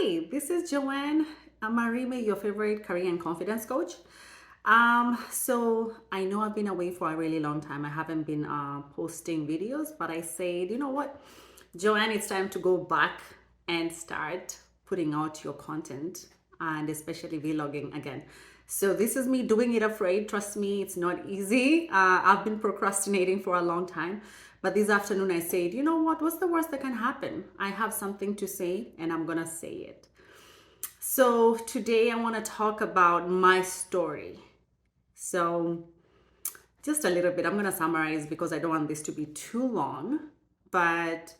Hi, this is Joanne Marime, your favorite career and confidence coach. So I know I've been away for a really long time. I haven't been posting videos, but I said, you know what, Joanne, it's time to go back and start putting out your content and especially vlogging again. So this is me doing it afraid. Trust me, it's not easy. I've been procrastinating for a long time. But this afternoon I said, you know what? What's the worst that can happen? I have something to say and I'm going to say it. So today I want to talk about my story. So just a little bit, I'm going to summarize because I don't want this to be too long. But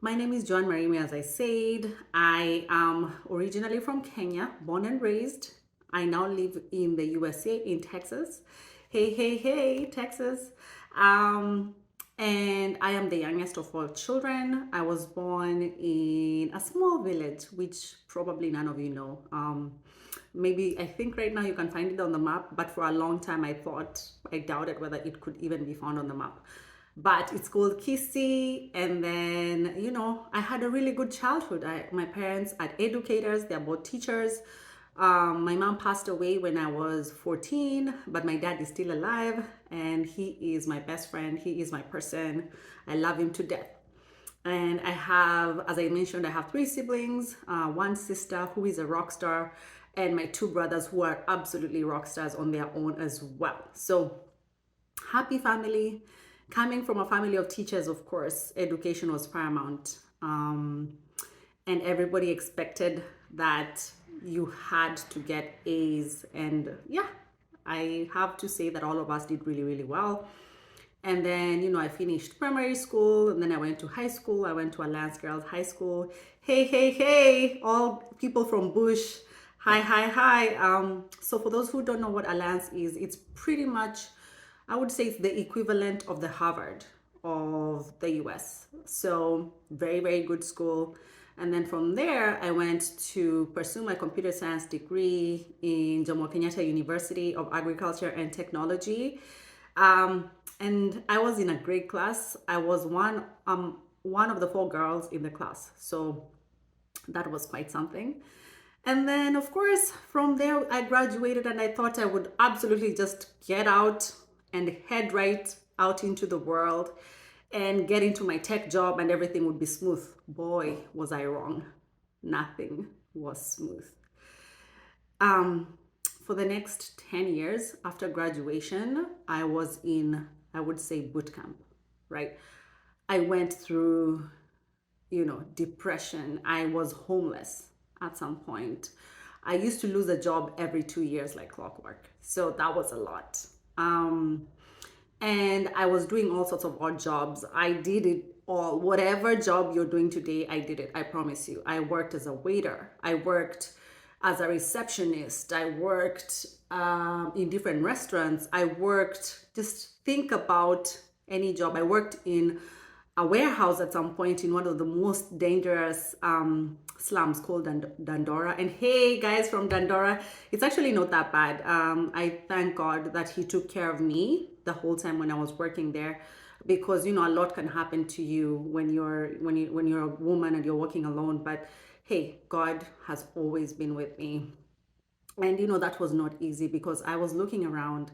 my name is Joan Marimi, as I said. I am originally from Kenya, born and raised. I now live in the USA, in Texas. Hey, hey, hey, Texas. Um, and I am the youngest of all children. I was born in a small village, which probably none of you know. Maybe I think right now you can find it on the map, but for a long time I doubted whether it could even be found on the map. But it's called Kisi, and then I had a really good childhood. My parents are educators; they're both teachers. My mom passed away when I was 14, but my dad is still alive, and he is my best friend. He is my person. I love him to death. And I have, as I mentioned, I have three siblings, one sister who is a rock star, and my two brothers who are absolutely rock stars on their own as well. So happy family. Coming from a family of teachers, of course, education was paramount. And everybody expected that you had to get A's. And yeah, I have to say that all of us did really, really well. And then, I finished primary school and then I went to high school. I went to Alliance Girls High School. Hey, hey, hey, all people from Bush. Hi, hi, hi. So for those who don't know what Alliance is, it's pretty much, I would say it's the equivalent of the Harvard of the US. So very, very good school. And then from there, I went to pursue my computer science degree in Jomo Kenyatta University of Agriculture and Technology. And I was in a great class. I was one of the four girls in the class. So that was quite something. And then, of course, from there, I graduated and I thought I would absolutely just get out and head right out into the world and get into my tech job and everything would be smooth. Boy, was I wrong. Nothing was smooth. For the next 10 years after graduation, I was in, I would say, boot camp, right? I went through, depression. I was homeless at some point. I used to lose a job every 2 years like clockwork. So that was a lot. And I was doing all sorts of odd jobs. I did it all. Whatever job you're doing today, I did it. I promise you. I worked as a waiter. I worked as a receptionist. I worked in different restaurants. I worked, just think about any job. I worked in a warehouse at some point in one of the most dangerous slums called Dandora. And hey, guys from Dandora, it's actually not that bad. I thank God that He took care of me the whole time when I was working there, because a lot can happen to you when you're a woman and you're working alone. But hey, God has always been with me. And that was not easy because I was looking around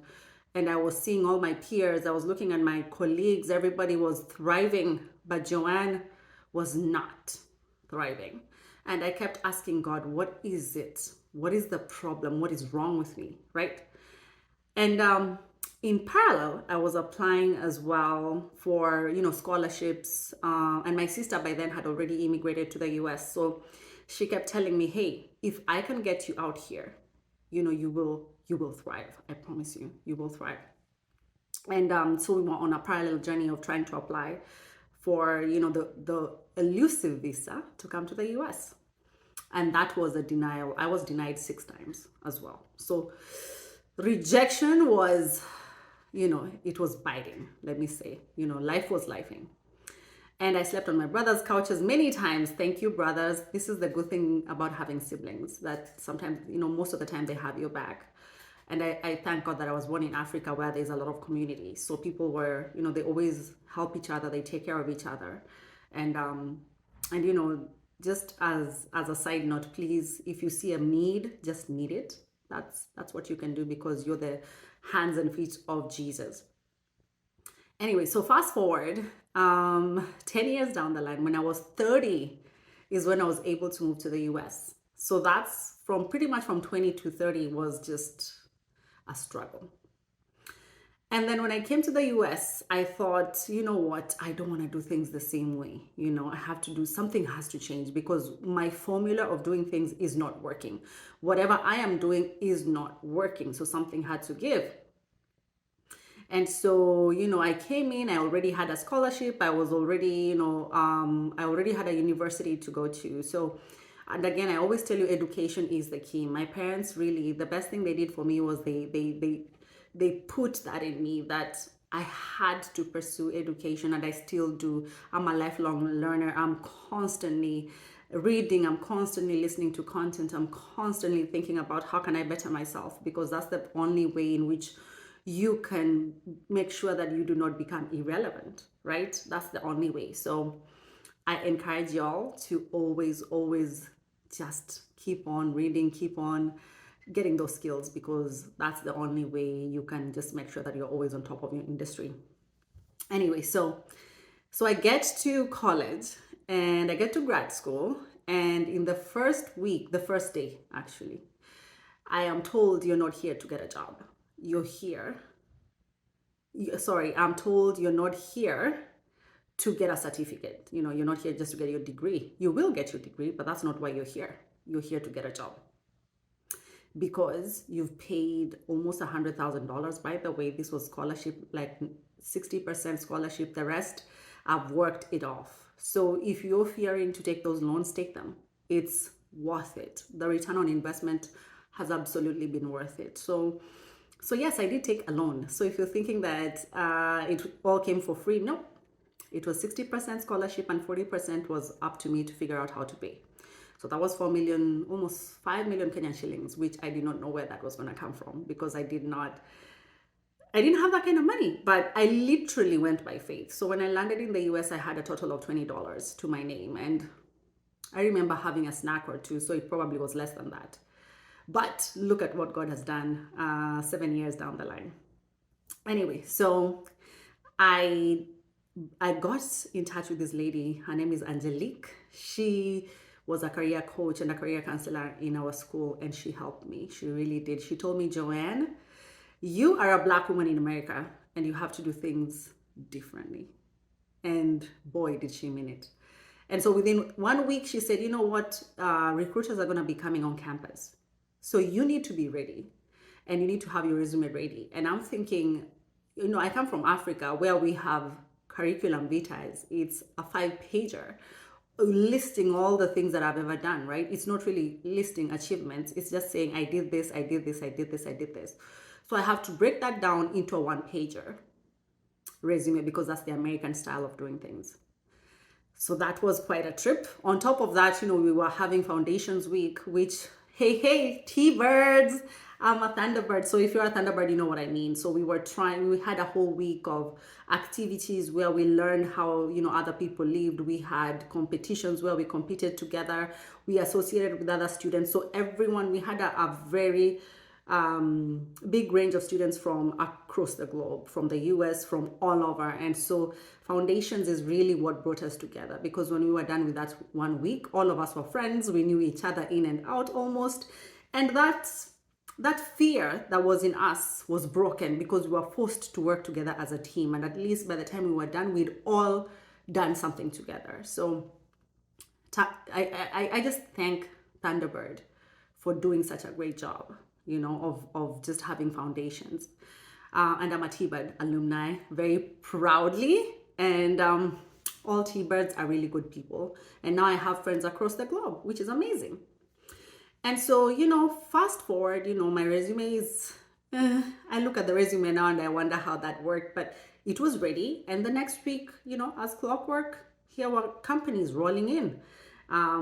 and I was seeing all my peers. I was looking at my colleagues. Everybody was thriving, but Joanne was not thriving. And I kept asking God, what is it? What is the problem? What is wrong with me? Right? And in parallel, I was applying as well for, scholarships. And my sister by then had already immigrated to the US. So she kept telling me, hey, if I can get you out here, you will thrive. I promise you, you will thrive. And so we were on a parallel journey of trying to apply for, the elusive visa to come to the US. And that was a denial. I was denied 6 times as well. So rejection was, it was biting, let me say. Life was lifing. And I slept on my brother's couches many times. Thank you, brothers. This is the good thing about having siblings, that sometimes, most of the time they have your back. And I thank God that I was born in Africa where there's a lot of community. So people were, they always help each other. They take care of each other. And just as a side note, please, if you see a need, just need it. That's what you can do, because you're the hands and feet of Jesus. Anyway, so fast forward 10 years down the line, when I was 30 is when I was able to move to the US. So that's from pretty much from 20 to 30 was just a struggle. And then when I came to the US, I thought, you know what, I don't want to do things the same way. You know, I have to do something, has to change, because my formula of doing things is not working. Whatever I am doing is not working. So something had to give. And so, you know, I came in, I already had a scholarship. I was already, I already had a university to go to. So, and again, I always tell you, education is the key. My parents really, the best thing they did for me was they put that in me, that I had to pursue education, and I still do. I'm a lifelong learner. I'm constantly reading, I'm constantly listening to content, I'm constantly thinking about how can I better myself, because that's the only way in which you can make sure that you do not become irrelevant, right? That's the only way. So I encourage y'all to always just keep on reading, keep on getting those skills, because that's the only way you can just make sure that you're always on top of your industry. Anyway, so I get to college and I get to grad school, and in the first week, the first day actually, I am told you're not here to get a job. You're here. I'm told you're not here to get a certificate. You know, you're not here just to get your degree. You will get your degree, but that's not why you're here. You're here to get a job, because you've paid almost $100,000. By the way, this was scholarship, like 60% scholarship. The rest, I've worked it off. So if you're fearing to take those loans, take them. It's worth it. The return on investment has absolutely been worth it. So yes, I did take a loan. So if you're thinking that it all came for free, no, it was 60% scholarship and 40% was up to me to figure out how to pay. So that was 4 million, almost 5 million Kenyan shillings, which I did not know where that was going to come from, because I didn't have that kind of money, but I literally went by faith. So when I landed in the US, I had a total of $20 to my name. And I remember having a snack or two, so it probably was less than that. But look at what God has done 7 years down the line. Anyway, so I got in touch with this lady. Her name is Angelique. She was a career coach and a career counselor in our school, and she helped me. She really did. She told me, Joanne, you are a Black woman in America and you have to do things differently. And boy, did she mean it. And so within 1 week, she said, you know what, recruiters are going to be coming on campus. So you need to be ready, and you need to have your resume ready. And I'm thinking, you know, I come from Africa where we have curriculum vitae. It's a 5-pager listing all the things that I've ever done, right? It's not really listing achievements. It's just saying, I did this, I did this, I did this, I did this. So I have to break that down into a 1-pager resume, because that's the American style of doing things. So that was quite a trip. On top of that, you know, we were having Foundations Week, which, hey, T-Birds, I'm a Thunderbird. So if you're a Thunderbird, you know what I mean. So we had a whole week of activities where we learned how, you know, other people lived. We had competitions where we competed together. We associated with other students. So everyone, we had a very big range of students from across the globe, from the US, from all over. And so Foundations is really what brought us together, because when we were done with that 1 week, all of us were friends. We knew each other in and out almost. And that fear that was in us was broken, because we were forced to work together as a team. And at least by the time we were done, we'd all done something together. So I just thank Thunderbird for doing such a great job, you know, of just having Foundations. And I'm a T-Bird alumni, very proudly. And all T-Birds are really good people. And now I have friends across the globe, which is amazing. And so, you know, fast forward, you know, my resume is, I look at the resume now and I wonder how that worked, but it was ready. And the next week, you know, as clockwork, here were companies rolling in,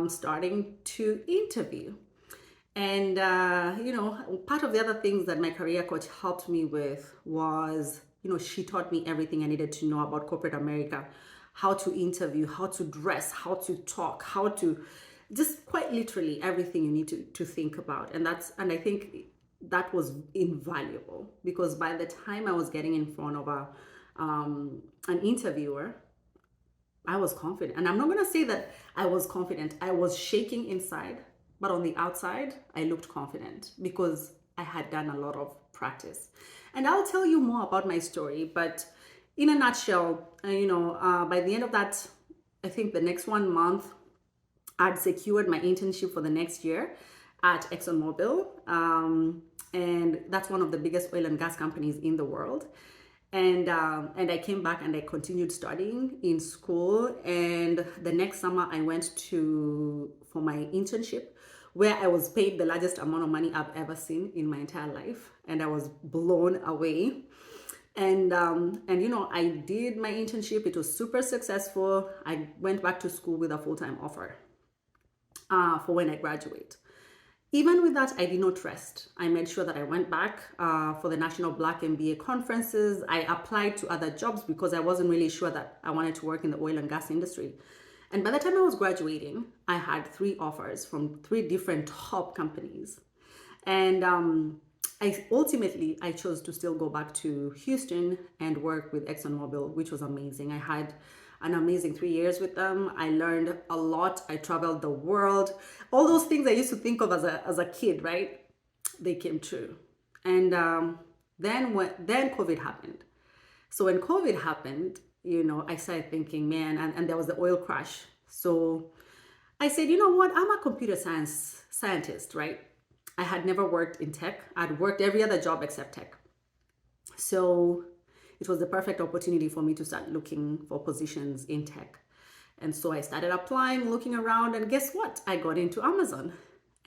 starting to interview. And, you know, part of the other things that my career coach helped me with was, you know, she taught me everything I needed to know about corporate America, how to interview, how to dress, how to talk, how to just quite literally everything you need to think about. And I think that was invaluable, because by the time I was getting in front of an interviewer, I was confident. And I'm not going to say that I was confident. I was shaking inside, but on the outside, I looked confident because I had done a lot of practice. And I'll tell you more about my story, but in a nutshell, by the end of that, I think the next 1 month, I'd secured my internship for the next year at ExxonMobil. And that's one of the biggest oil and gas companies in the world. And I came back and I continued studying in school. And the next summer I went for my internship, where I was paid the largest amount of money I've ever seen in my entire life, and I was blown away. And I did my internship. It was super successful. I went back to school with a full-time offer for when I graduate. Even with that, I did not rest. I made sure that I went back for the National Black MBA conferences. I applied to other jobs because I wasn't really sure that I wanted to work in the oil and gas industry. And by the time I was graduating, I had 3 offers from 3 different top companies. And I chose to still go back to Houston and work with ExxonMobil, which was amazing. I had an amazing 3 years with them. I learned a lot. I traveled the world. All those things I used to think of as a kid, right? They came true. And then COVID happened. So when COVID happened, I started thinking, man, and there was the oil crash. So I said, you know what? I'm a computer scientist, right? I had never worked in tech. I'd worked every other job except tech. So it was the perfect opportunity for me to start looking for positions in tech. And so I started applying, looking around, and guess what? I got into Amazon,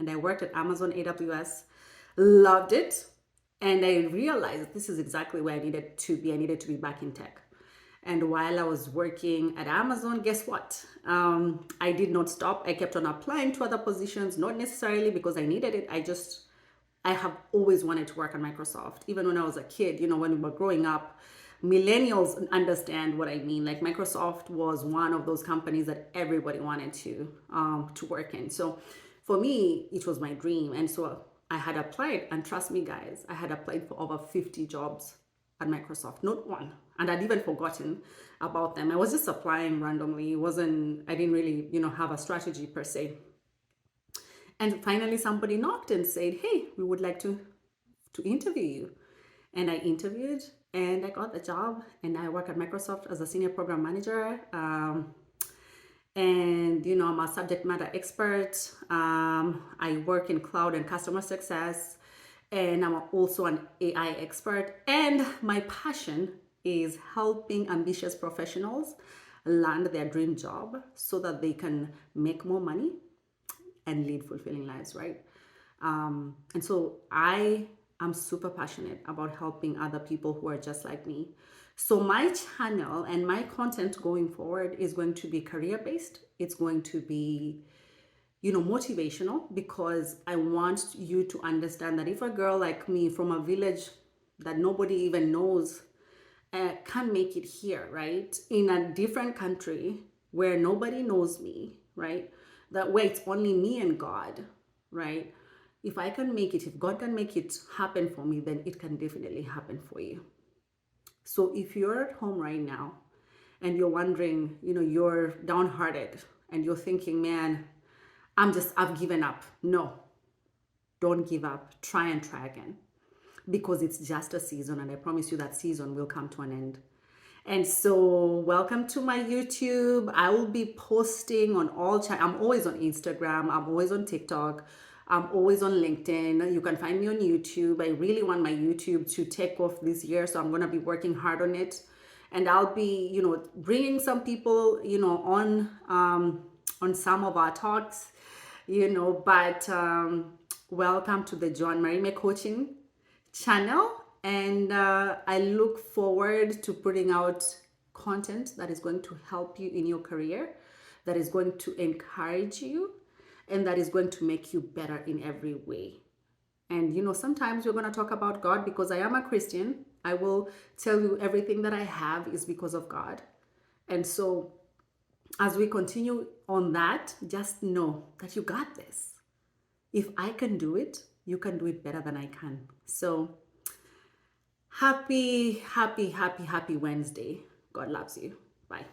and I worked at Amazon AWS, loved it. And I realized this is exactly where I needed to be. I needed to be back in tech. And while I was working at Amazon, guess what? I did not stop. I kept on applying to other positions, not necessarily because I needed it. I have always wanted to work on Microsoft. Even when I was a kid, when we were growing up, millennials understand what I mean. Like, Microsoft was one of those companies that everybody wanted to work in. So for me, it was my dream. And so I had applied, and trust me, guys, I had applied for over 50 jobs at Microsoft, not one. And I'd even forgotten about them. I was just applying randomly. I didn't really, have a strategy per se. And finally somebody knocked and said, hey, we would like to interview you. And I interviewed and I got the job, and I work at Microsoft as a senior program manager. And I'm a subject matter expert. I work in cloud and customer success, and I'm also an AI expert. And my passion is helping ambitious professionals land their dream job so that they can make more money and lead fulfilling lives, right? And so I am super passionate about helping other people who are just like me. So my channel and my content going forward is going to be career-based. It's going to be, motivational, because I want you to understand that if a girl like me from a village that nobody even knows can make it here, right? In a different country where nobody knows me, right? That where it's only me and God, right? If I can make it, if God can make it happen for me, then it can definitely happen for you. So if you're at home right now and you're wondering, you're downhearted and you're thinking, man, I've given up. No, don't give up. Try and try again, because it's just a season, and I promise you that season will come to an end. And so welcome to my YouTube. I will be posting on all channels. I'm always on Instagram. I'm always on TikTok. I'm always on LinkedIn. You can find me on YouTube. I really want my YouTube to take off this year, so I'm going to be working hard on it. And I'll be, bringing some people, on some of our talks, but welcome to the Joanne Marime Coaching channel. And I look forward to putting out content that is going to help you in your career, that is going to encourage you, and that is going to make you better in every way. And sometimes we're going to talk about God, because I am a Christian. I will tell you everything that I have is because of God. And so as we continue on that, just know that you got this. If I can do it, you can do it better than I can. So happy, happy, happy, happy Wednesday. God loves you. Bye.